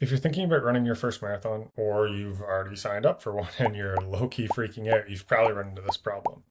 If you're thinking about running your first marathon, or you've already signed up for one and you're low-key freaking out, you've probably run into this problem.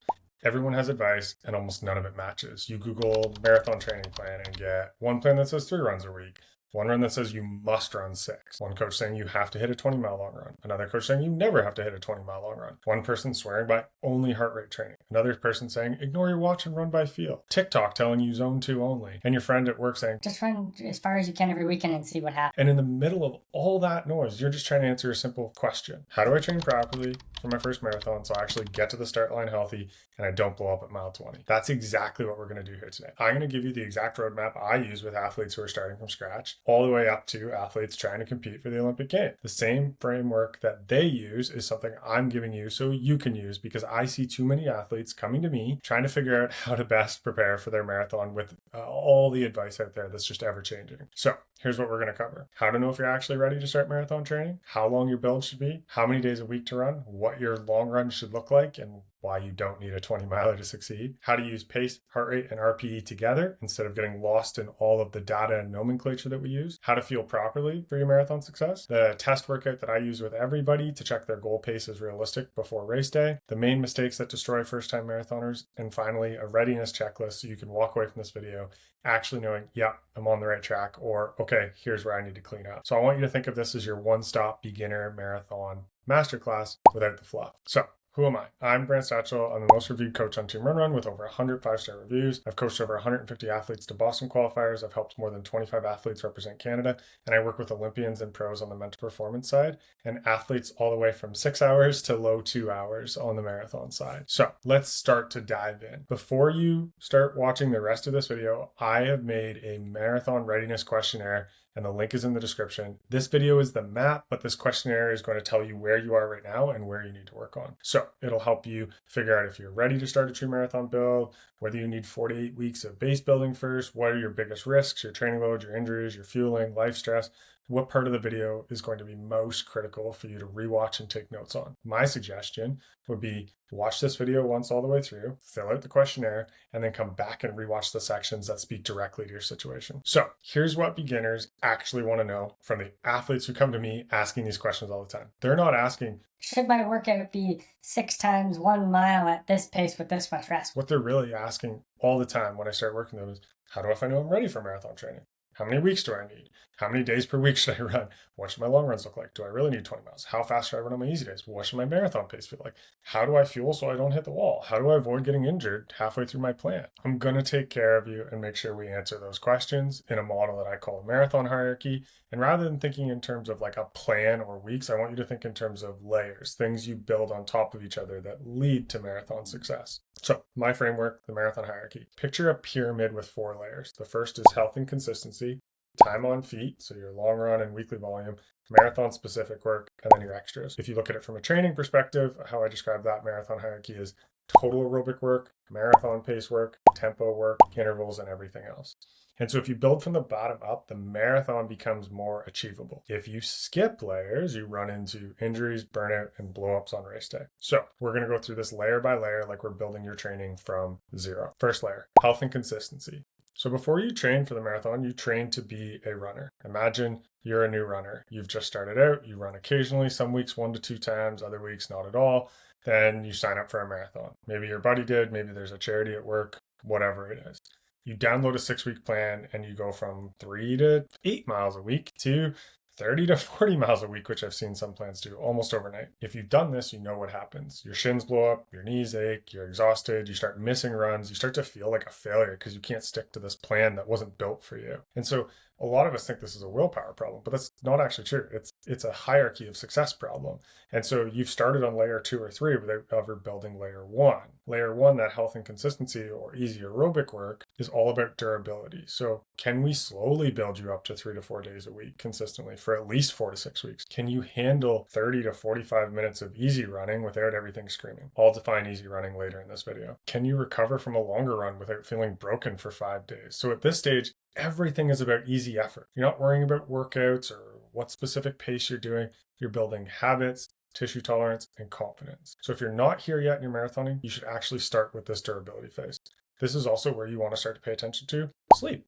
Everyone has advice and almost none of it matches. You Google marathon training plan and get one plan that says 3 runs a week, one run that says you must run 6. One coach saying you have to hit a 20-mile long run. Another coach saying you never have to hit a 20-mile long run. One person swearing by only heart rate training. Another person saying ignore your watch and run by feel. TikTok telling you zone 2 only. And your friend at work saying just run as far as you can every weekend and see what happens. And in the middle of all that noise, you're just trying to answer a simple question. How do I train properly for my first marathon so I actually get to the start line healthy and I don't blow up at mile 20? That's exactly what we're going to do here today. I'm going to give you the exact roadmap I use with athletes who are starting from scratch, all the way up to athletes trying to compete for the Olympic Games. The same framework that they use is something I'm giving you so you can use, because I see too many athletes coming to me trying to figure out how to best prepare for their marathon with all the advice out there that's just ever changing. So here's what we're going to cover. How to know if you're actually ready to start marathon training, how long your build should be, how many days a week to run, what your long run should look like, and why you don't need a 20 miler to succeed, how to use pace, heart rate, and RPE together instead of getting lost in all of the data and nomenclature that we use, how to feel properly for your marathon success, the test workout that I use with everybody to check their goal pace is realistic before race day, the main mistakes that destroy first-time marathoners, and finally, a readiness checklist so you can walk away from this video actually knowing, yeah, I'm on the right track, or okay, here's where I need to clean up. So I want you to think of this as your one-stop beginner marathon masterclass without the fluff. So who am I? I'm Grant Satchel. I'm the most reviewed coach on Team Run Run with over 100 5-star reviews. I've coached over 150 athletes to Boston qualifiers. I've helped more than 25 athletes represent Canada. And I work with Olympians and pros on the mental performance side and athletes all the way from 6 hours to low 2 hours on the marathon side. So let's start to dive in. Before you start watching the rest of this video, I have made a marathon readiness questionnaire and the link is in the description. This video is the map, but this questionnaire is going to tell you where you are right now and where you need to work on. So it'll help you figure out if you're ready to start a true marathon build, whether you need 48 weeks of base building first, what are your biggest risks, your training load, your injuries, your fueling, life stress, what part of the video is going to be most critical for you to rewatch and take notes on. My suggestion would be watch this video once all the way through, fill out the questionnaire, and then come back and rewatch the sections that speak directly to your situation. So here's what beginners actually want to know from the athletes who come to me asking these questions all the time. They're not asking, should my workout be 6 times 1 mile at this pace with this much rest? What they're really asking all the time when I start working with them is, how do I know I'm ready for marathon training? How many weeks do I need? How many days per week should I run? What should my long runs look like? Do I really need 20 miles? How fast should I run on my easy days? What should my marathon pace feel like? How do I fuel so I don't hit the wall? How do I avoid getting injured halfway through my plan? I'm going to take care of you and make sure we answer those questions in a model that I call a marathon hierarchy. And rather than thinking in terms of like a plan or weeks, I want you to think in terms of layers, things you build on top of each other that lead to marathon success. So my framework, the marathon hierarchy, picture a pyramid with 4 layers. The first is health and consistency, time on feet, so your long run and weekly volume, marathon specific work, and then your extras. If you look at it from a training perspective, how I describe that marathon hierarchy is total aerobic work, marathon pace work, tempo work, intervals, and everything else. And so if you build from the bottom up, the marathon becomes more achievable. If you skip layers, you run into injuries, burnout, and blowups on race day. So we're going to go through this layer by layer like we're building your training from zero. First layer, health and consistency. So before you train for the marathon, you train to be a runner. Imagine you're a new runner. You've just started out, you run occasionally, some weeks 1 to 2 times, other weeks not at all. Then you sign up for a marathon. Maybe your buddy did, maybe there's a charity at work, whatever it is. You download a 6-week plan and you go from 3 to 8 miles a week to 30 to 40 miles a week, which I've seen some plans do almost overnight. If you've done this, you know what happens. Your shins blow up, your knees ache, you're exhausted, you start missing runs, you start to feel like a failure because you can't stick to this plan that wasn't built for you. And so a lot of us think this is a willpower problem, but that's not actually true. It's a hierarchy of success problem. And so you've started on layer 2 or 3 without ever building layer 1. Layer 1, that health and consistency or easy aerobic work, is all about durability. So can we slowly build you up to 3 to 4 days a week consistently for at least 4 to 6 weeks? Can you handle 30 to 45 minutes of easy running without everything screaming? I'll define easy running later in this video. Can you recover from a longer run without feeling broken for 5 days? So at this stage, everything is about easy effort. You're not worrying about workouts or what specific pace you're doing. You're building habits, tissue tolerance, and confidence. So if you're not here yet in your marathoning, you should actually start with this durability phase. This is also where you want to start to pay attention to sleep.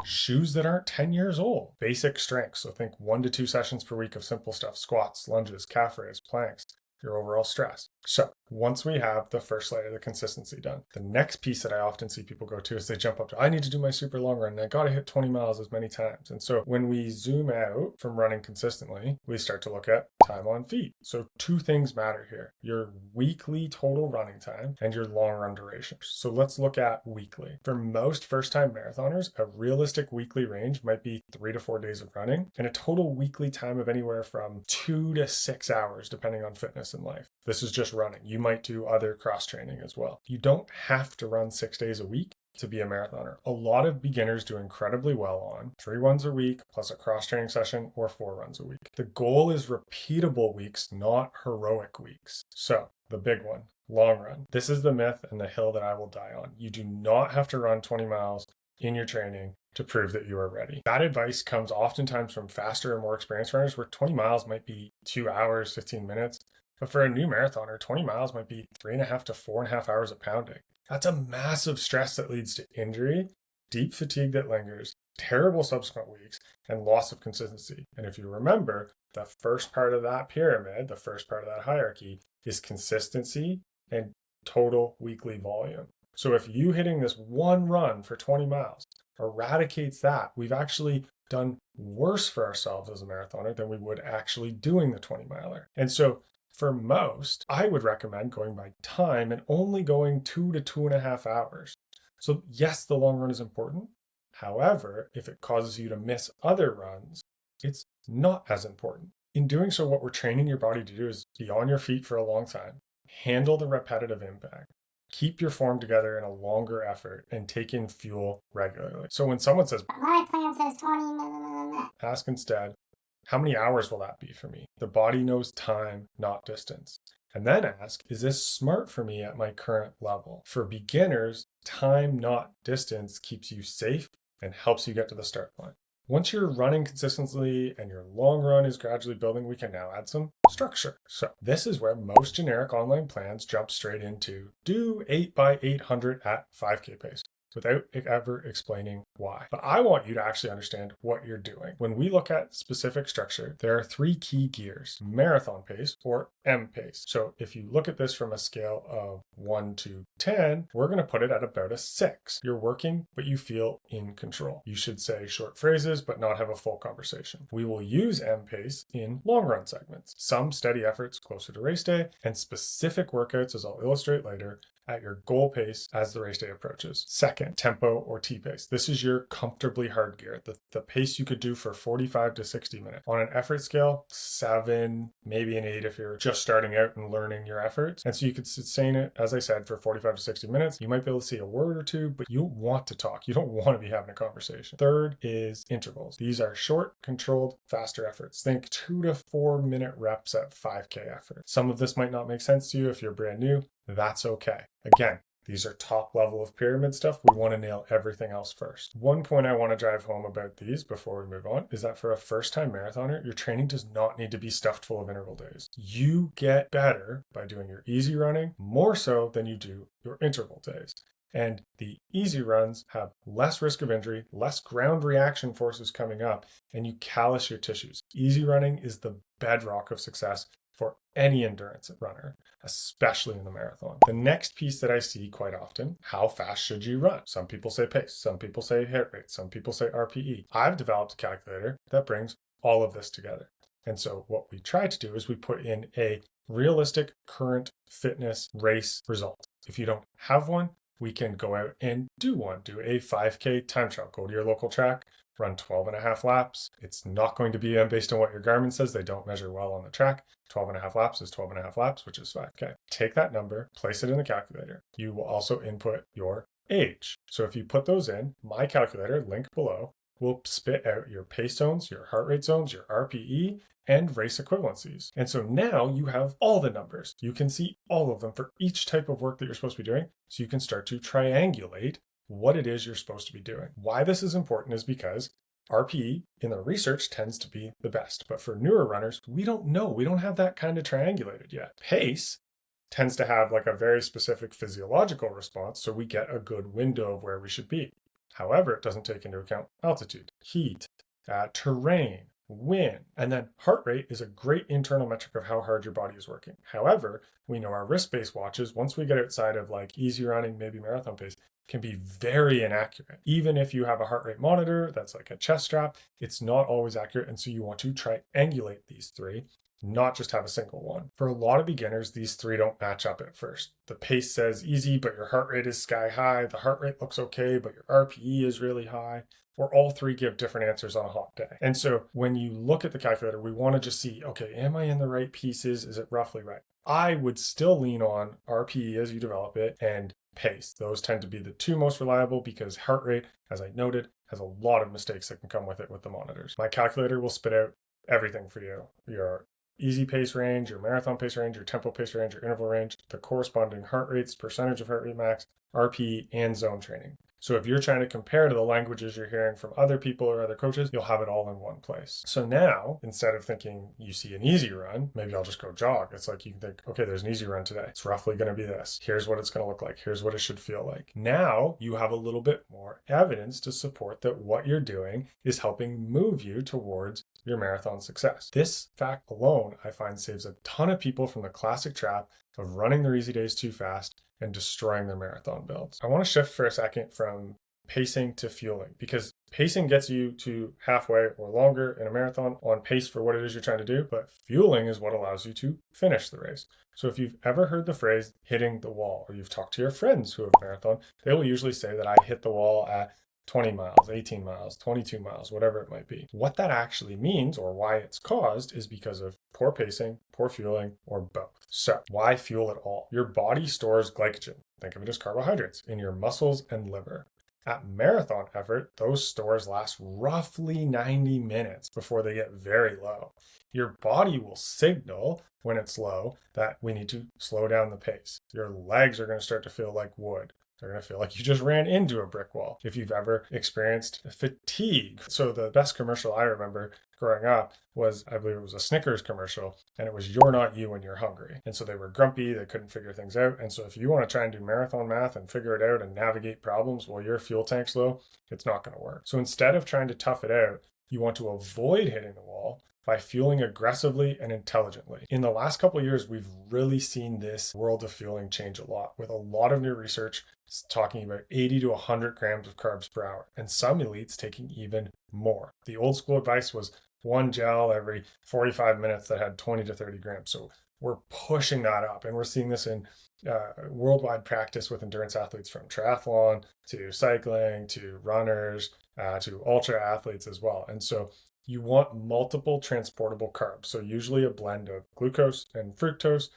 Shoes that aren't 10 years old. Basic strength. So think 1 to 2 sessions per week of simple stuff: squats, lunges, calf raises, planks, your overall stress. So once we have the first layer, the consistency done, the next piece that I often see people go to is they jump up to, I need to do my super long run and I got to hit 20 miles as many times. And so when we zoom out from running consistently, we start to look at time on feet. So two things matter here: your weekly total running time and your long run duration. So let's look at weekly. For most first time marathoners, a realistic weekly range might be 3 to 4 days of running and a total weekly time of anywhere from 2 to 6 hours, depending on fitness and life. This is just running. You might do other cross training as well. You don't have to run 6 days a week to be a marathoner. A lot of beginners do incredibly well on 3 runs a week plus a cross training session, or 4 runs a week. The goal is repeatable weeks, not heroic weeks. So the big one, long run. This is the myth and the hill that I will die on. You do not have to run 20 miles in your training to prove that you are ready. That advice comes oftentimes from faster and more experienced runners, where 20 miles might be 2 hours, 15 minutes. But for a new marathoner, 20 miles might be 3.5 to 4.5 hours of pounding. That's a massive stress that leads to injury, deep fatigue that lingers, terrible subsequent weeks, and loss of consistency. And if you remember, the first part of that pyramid, the first part of that hierarchy, is consistency and total weekly volume. So if you hitting this one run for 20 miles eradicates that, we've actually done worse for ourselves as a marathoner than we would actually doing the 20 miler. And so for most, I would recommend going by time and only going 2 to 2.5 hours. So yes, the long run is important. However, if it causes you to miss other runs, it's not as important. In doing so, what we're training your body to do is be on your feet for a long time, handle the repetitive impact, keep your form together in a longer effort, and take in fuel regularly. So when someone says, My plan says 20, ask instead, how many hours will that be for me? The body knows time, not distance. And then ask, is this smart for me at my current level? For beginners, time, not distance, keeps you safe and helps you get to the start line. Once you're running consistently and your long run is gradually building, we can now add some structure. So this is where most generic online plans jump straight into do 8 by 800 at 5K pace, without ever explaining why. But I want you to actually understand what you're doing. When we look at specific structure, there are 3 key gears: marathon pace, or M pace. So if you look at this from a scale of 1 to 10, we're going to put it at about a 6. You're working, but you feel in control. You should say short phrases, but not have a full conversation. We will use M pace in long run segments, some steady efforts closer to race day, and specific workouts, as I'll illustrate later, at your goal pace as the race day approaches. Second, tempo or T pace. This is your comfortably hard gear, the pace you could do for 45 to 60 minutes. On an effort scale, 7, maybe an 8 if you're just starting out and learning your efforts. And so you could sustain it, as I said, for 45 to 60 minutes. You might be able to say a word or two, but you want to talk. You don't want to be having a conversation. Third is intervals. These are short, controlled, faster efforts. Think 2 to 4 minute reps at 5K effort. Some of this might not make sense to you if you're brand new. That's okay. Again, these are top level of pyramid stuff. We want to nail everything else first. One point I want to drive home about these before we move on is that for a first-time marathoner, your training does not need to be stuffed full of interval days. You get better by doing your easy running more so than you do your interval days. And the easy runs have less risk of injury, less ground reaction forces coming up, and you callus your tissues. Easy running is the bedrock of success for any endurance runner, especially in the marathon. The next piece that I see quite often, how fast should you run? Some people say pace, some people say heart rate, some people say RPE. I've developed a calculator that brings all of this together. And so what we try to do is we put in a realistic current fitness race result. If you don't have one, we can go out and do one. Do a 5K time trial. Go to your local track, run 12.5 laps. It's not going to be based on what your Garmin says. They don't measure well on the track. 12.5 laps is 12.5 laps, which is 5K. Take that number, place it in the calculator. You will also input your age. So if you put those in, my calculator, link below, will spit out your pace zones, your heart rate zones, your RPE, and race equivalencies. And so now you have all the numbers. You can see all of them for each type of work that you're supposed to be doing. So you can start to triangulate what it is you're supposed to be doing. Why this is important is because RPE in the research tends to be the best. But for newer runners, we don't know. We don't have that kind of triangulated yet. Pace tends to have like a very specific physiological response, so we get a good window of where we should be. However, it doesn't take into account altitude, heat, terrain, wind, and then heart rate is a great internal metric of how hard your body is working. However, we know our wrist-based watches, once we get outside of like easy running, maybe marathon pace, can be very inaccurate. Even if you have a heart rate monitor that's like a chest strap, it's not always accurate. And so you want to triangulate these three, not just have a single one. For a lot of beginners, these three don't match up at first. The pace says easy, but your heart rate is sky high. The heart rate looks okay, but your RPE is really high. Or all three give different answers on a hot day. And so when you look at the calculator, we want to just see, okay, am I in the right pieces? Is it roughly right? I would still lean on RPE as you develop it and pace. Those tend to be the two most reliable because heart rate, as I noted, has a lot of mistakes that can come with it with the monitors. My calculator will spit out everything for you. Your easy pace range, your marathon pace range, your tempo pace range, your interval range, the corresponding heart rates, percentage of heart rate max, RPE, and zone training. So if you're trying to compare to the languages you're hearing from other people or other coaches, you'll have it all in one place. So now, instead of thinking you see an easy run, maybe I'll just go jog. It's like you can think, okay, there's an easy run today. It's roughly going to be this. Here's what it's going to look like. Here's what it should feel like. Now you have a little bit more evidence to support that what you're doing is helping move you towards your marathon success. This fact alone, I find, saves a ton of people from the classic trap of running their easy days too fast and destroying their marathon builds. I want to shift for a second from pacing to fueling, because pacing gets you to halfway or longer in a marathon on pace for what it is you're trying to do, but fueling is what allows you to finish the race. So if you've ever heard the phrase hitting the wall, or you've talked to your friends who have marathon, they will usually say that I hit the wall at 20 miles, 18 miles, 22 miles, whatever it might be. What that actually means, or why it's caused, is because of poor pacing, poor fueling, or both. So why fuel at all? Your body stores glycogen, think of it as carbohydrates, in your muscles and liver. At marathon effort, those stores last roughly 90 minutes before they get very low. Your body will signal when it's low that we need to slow down the pace. Your legs are going to start to feel like wood. They're going to feel like you just ran into a brick wall. If you've ever experienced fatigue. So the best commercial I remember growing up was, I believe it was a Snickers commercial, and it was "You're not you when you're hungry." And so they were grumpy, they couldn't figure things out. And so if you want to try and do marathon math and figure it out and navigate problems while your fuel tank's low, it's not going to work. So instead of trying to tough it out, you want to avoid hitting the wall by fueling aggressively and intelligently. In the last couple of years, we've really seen this world of fueling change a lot, with a lot of new research talking about 80 to 100 grams of carbs per hour, and some elites taking even more. The old school advice was one gel every 45 minutes that had 20 to 30 grams. So we're pushing that up, and we're seeing this in worldwide practice with endurance athletes, from triathlon to cycling to runners to ultra athletes as well. And so you want multiple transportable carbs. So usually a blend of glucose and fructose.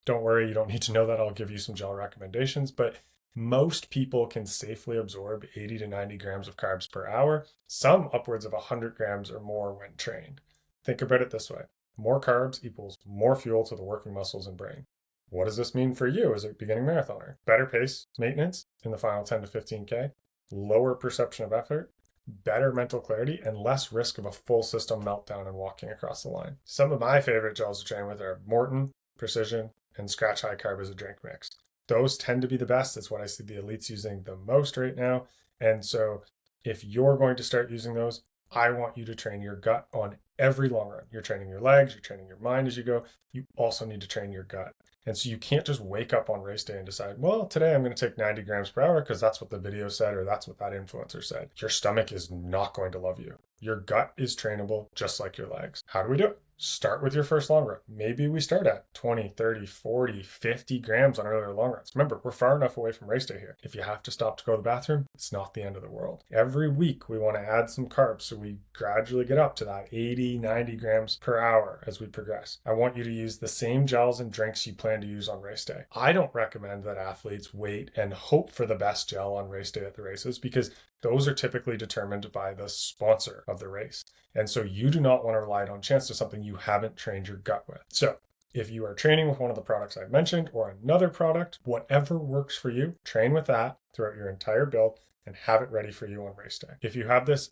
Don't worry, you don't need to know that. I'll give you some gel recommendations, but most people can safely absorb 80 to 90 grams of carbs per hour, some upwards of 100 grams or more when trained. Think about it this way. More carbs equals more fuel to the working muscles and brain. What does this mean for you as a beginning marathoner? Better pace maintenance in the final 10 to 15K, lower perception of effort, better mental clarity, and less risk of a full system meltdown and walking across the line. Some of my favorite gels to train with are Morton, Precision, and Scratch High Carb as a drink mix. Those tend to be the best. It's what I see the elites using the most right now. And so if you're going to start using those, I want you to train your gut on every long run. You're training your legs, you're training your mind as you go. You also need to train your gut. And so you can't just wake up on race day and decide, well, today I'm going to take 90 grams per hour because that's what the video said or that's what that influencer said. Your stomach is not going to love you. Your gut is trainable just like your legs. How do we do it? Start with your first long run. Maybe we start at 20, 30, 40, 50 grams on earlier long runs. Remember, we're far enough away from race day here. If you have to stop to go to the bathroom, it's not the end of the world. Every week, we want to add some carbs so we gradually get up to that 80, 90 grams per hour as we progress. I want you to use the same gels and drinks you plan to use on race day. I don't recommend that athletes wait and hope for the best gel on race day at the races, because those are typically determined by the sponsor of the race. And so you do not want to rely on chance to something you haven't trained your gut with. So if you are training with one of the products I've mentioned or another product, whatever works for you, train with that throughout your entire build and have it ready for you on race day. If you have this,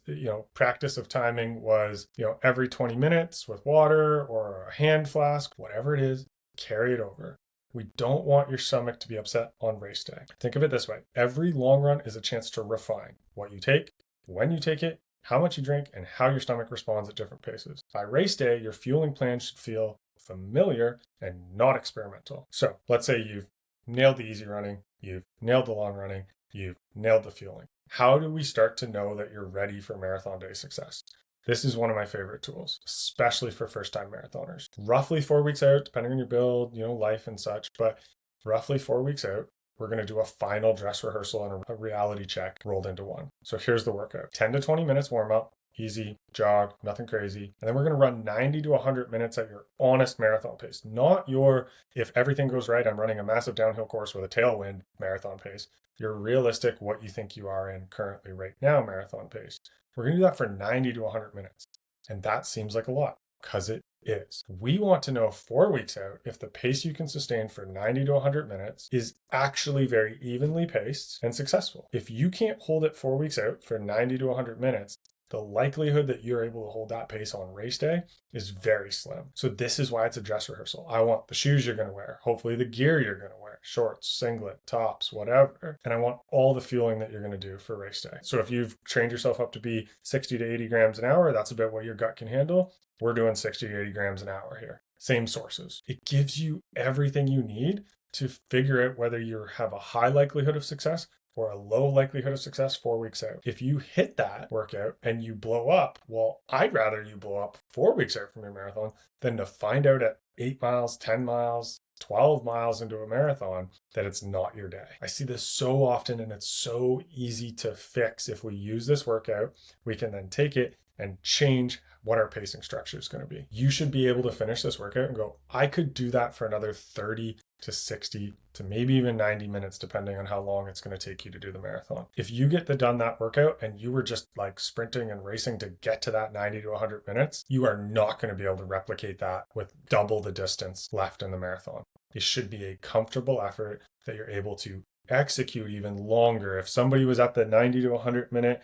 practice of timing was, every 20 minutes with water or a hand flask, whatever it is, carry it over. We don't want your stomach to be upset on race day. Think of it this way. Every long run is a chance to refine what you take, when you take it, how much you drink, and how your stomach responds at different paces. By race day, your fueling plan should feel familiar and not experimental. So let's say you've nailed the easy running, you've nailed the long running, you've nailed the fueling. How do we start to know that you're ready for marathon day success? This is one of my favorite tools, especially for first-time marathoners. Roughly 4 weeks out, depending on your build, life and such, but roughly 4 weeks out, we're going to do a final dress rehearsal and a reality check rolled into one. So here's the workout. 10 to 20 minutes warm up, easy, jog, nothing crazy. And then we're going to run 90 to 100 minutes at your honest marathon pace, not your, if everything goes right, I'm running a massive downhill course with a tailwind marathon pace. Your realistic, what you think you are in currently right now marathon pace. We're going to do that for 90 to 100 minutes. And that seems like a lot because it is. We want to know 4 weeks out if the pace you can sustain for 90 to 100 minutes is actually very evenly paced and successful. If you can't hold it 4 weeks out for 90 to 100 minutes, the likelihood that you're able to hold that pace on race day is very slim. So this is why it's a dress rehearsal. I want the shoes you're going to wear, hopefully the gear you're going to wear, shorts, singlet, tops, whatever. And I want all the fueling that you're going to do for race day. So if you've trained yourself up to be 60 to 80 grams an hour, that's about what your gut can handle. We're doing 60 to 80 grams an hour here. Same sources. It gives you everything you need to figure out whether you have a high likelihood of success or a low likelihood of success 4 weeks out. If you hit that workout and you blow up, well, I'd rather you blow up 4 weeks out from your marathon than to find out at 8 miles, 10 miles, 12 miles into a marathon that it's not your day. I see this so often, and it's so easy to fix. If we use this workout, we can then take it and change what our pacing structure is going to be. You should be able to finish this workout and go, I could do that for another 30 to 60 to maybe even 90 minutes, depending on how long it's going to take you to do the marathon. If you get done that workout and you were just like sprinting and racing to get to that 90 to 100 minutes, you are not going to be able to replicate that with double the distance left in the marathon. It should be a comfortable effort that you're able to execute even longer. If somebody was at the 90 to 100 minute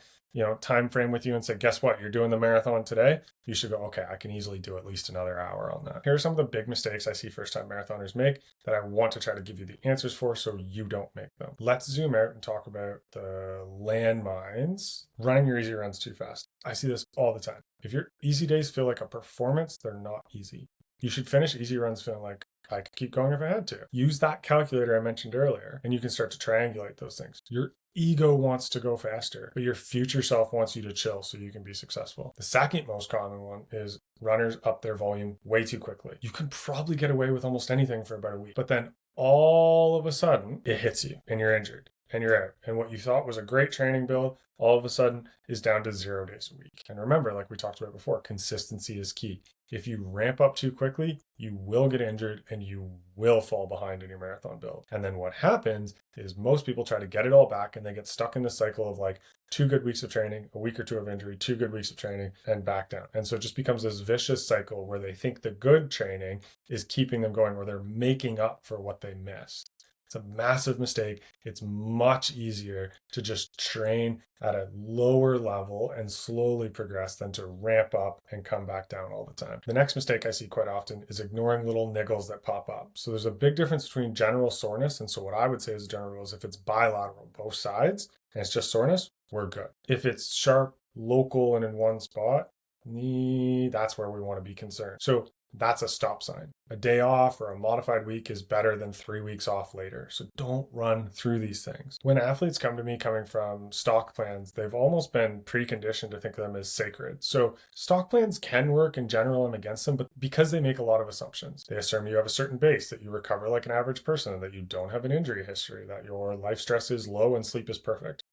time frame with you and said, guess what, you're doing the marathon today, you should go, okay, I can easily do at least another hour on that. Here are some of the big mistakes I see first-time marathoners make that I want to try to give you the answers for so you don't make them. Let's zoom out and talk about the landmines. Running your easy runs too fast. I see this all the time. If your easy days feel like a performance, they're not easy. You should finish easy runs feeling like, I could keep going if I had to. Use that calculator I mentioned earlier, and you can start to triangulate those things. Your ego wants to go faster, but your future self wants you to chill so you can be successful. The second most common one is runners up their volume way too quickly. You can probably get away with almost anything for about a week, but then all of a sudden it hits you and you're injured and you're out. And what you thought was a great training build all of a sudden is down to 0 days a week. And remember, like we talked about before, consistency is key. If you ramp up too quickly, you will get injured and you will fall behind in your marathon build. And then what happens is most people try to get it all back and they get stuck in the cycle of like 2 good weeks of training, a week or 2 of injury, 2 good weeks of training, and back down. And so it just becomes this vicious cycle where they think the good training is keeping them going, or they're making up for what they missed. It's a massive mistake. It's much easier to just train at a lower level and slowly progress than to ramp up and come back down all the time. The next mistake I see quite often is ignoring little niggles that pop up. So there's a big difference between general soreness. And so what I would say as a general rule is if it's bilateral, both sides, and it's just soreness, we're good. If it's sharp, local, and in one spot, that's where we want to be concerned. So that's a stop sign. A day off or a modified week is better than 3 weeks off later. So don't run through these things. When athletes come to me coming from stock plans, they've almost been preconditioned to think of them as sacred. So stock plans can work in general. I'm against them, but because they make a lot of assumptions. They assume you have a certain base, that you recover like an average person, that you don't have an injury history, that your life stress is low and sleep is perfect.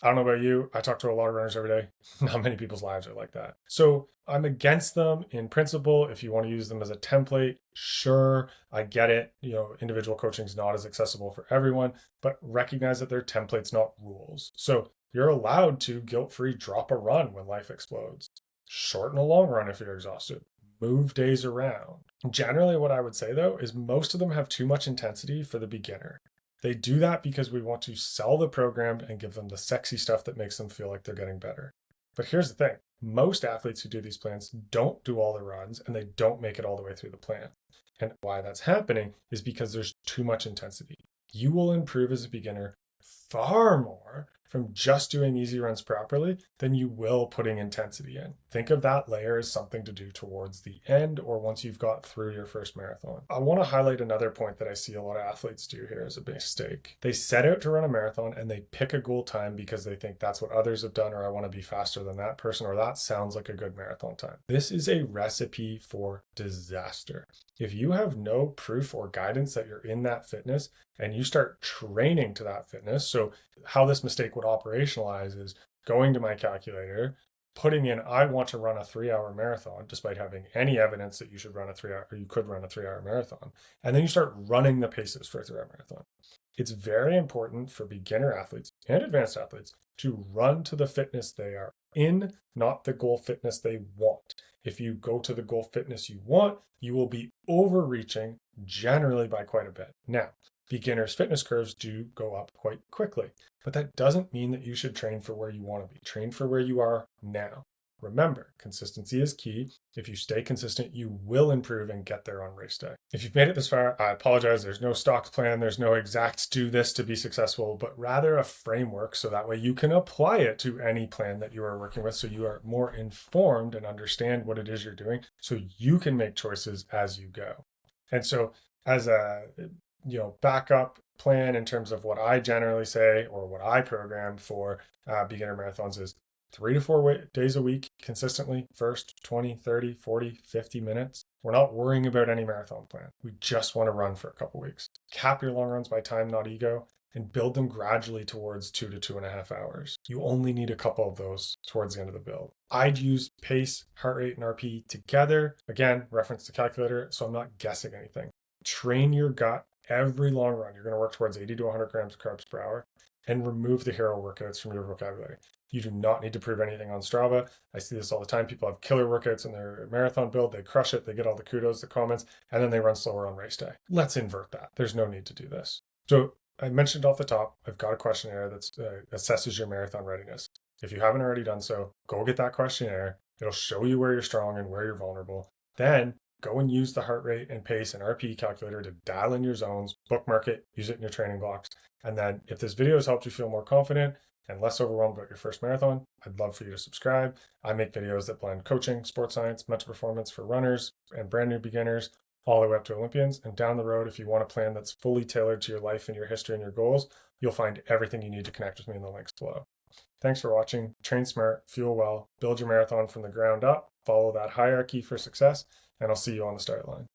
I don't know about you. I talk to a lot of runners every day. Not many people's lives are like that. So I'm against them in principle. If you want to use them as a template, sure, I get it. Individual coaching is not as accessible for everyone, but recognize that they're templates, not rules. So you're allowed to guilt-free drop a run when life explodes. Shorten a long run if you're exhausted. Move days around. Generally, what I would say though, is most of them have too much intensity for the beginner. They do that because we want to sell the program and give them the sexy stuff that makes them feel like they're getting better. But here's the thing. Most athletes who do these plans don't do all the runs and they don't make it all the way through the plan. And why that's happening is because there's too much intensity. You will improve as a beginner far more from just doing easy runs properly than you will putting intensity in. Think of that layer as something to do towards the end or once you've got through your first marathon. I want to highlight another point that I see a lot of athletes do here as a mistake. They set out to run a marathon and they pick a goal time because they think that's what others have done, or I want to be faster than that person, or that sounds like a good marathon time. This is a recipe for disaster. If you have no proof or guidance that you're in that fitness and you start training to that fitness, so how this mistake would operationalize is going to my calculator, putting in, I want to run a 3-hour marathon, despite having any evidence that you should run a 3-hour, or you could run a 3-hour marathon. And then you start running the paces for a 3-hour marathon. It's very important for beginner athletes and advanced athletes to run to the fitness they are in, not the goal fitness they want. If you go to the goal fitness you want, you will be overreaching generally by quite a bit. Now, beginners' fitness curves do go up quite quickly, but that doesn't mean that you should train for where you want to be. Train for where you are now. Remember, consistency is key. If you stay consistent, you will improve and get there on race day. If you've made it this far, I apologize. There's no stock plan. There's no exact do this to be successful, but rather a framework so that way you can apply it to any plan that you are working with, so you are more informed and understand what it is you're doing so you can make choices as you go. And so as a backup plan in terms of what I generally say or what I program for beginner marathons is 3 to 4 days a week consistently, first 20, 30, 40, 50 minutes. We're not worrying about any marathon plan. We just want to run for a couple weeks. Cap your long runs by time, not ego, and build them gradually towards 2 to 2.5 hours. You only need a couple of those towards the end of the build. I'd use pace, heart rate, and RP together. Again, reference the calculator, so I'm not guessing anything. Train your gut every long run. You're going to work towards 80 to 100 grams of carbs per hour and remove the hero workouts from your vocabulary. You do not need to prove anything on Strava. I see this all the time. People have killer workouts in their marathon build. They crush it. They get all the kudos, the comments, and then they run slower on race day. Let's invert that. There's no need to do this. So I mentioned off the top, I've got a questionnaire that assesses your marathon readiness. If you haven't already done so, go get that questionnaire. It'll show you where you're strong and where you're vulnerable. Then go and use the heart rate and pace and RP calculator to dial in your zones, bookmark it, use it in your training blocks. And then if this video has helped you feel more confident and less overwhelmed about your first marathon, I'd love for you to subscribe. I make videos that blend coaching, sports science, mental performance for runners and brand new beginners, all the way up to Olympians. And down the road, if you want a plan that's fully tailored to your life and your history and your goals, you'll find everything you need to connect with me in the links below. Thanks for watching. Train smart, fuel well, build your marathon from the ground up, follow that hierarchy for success, and I'll see you on the start line.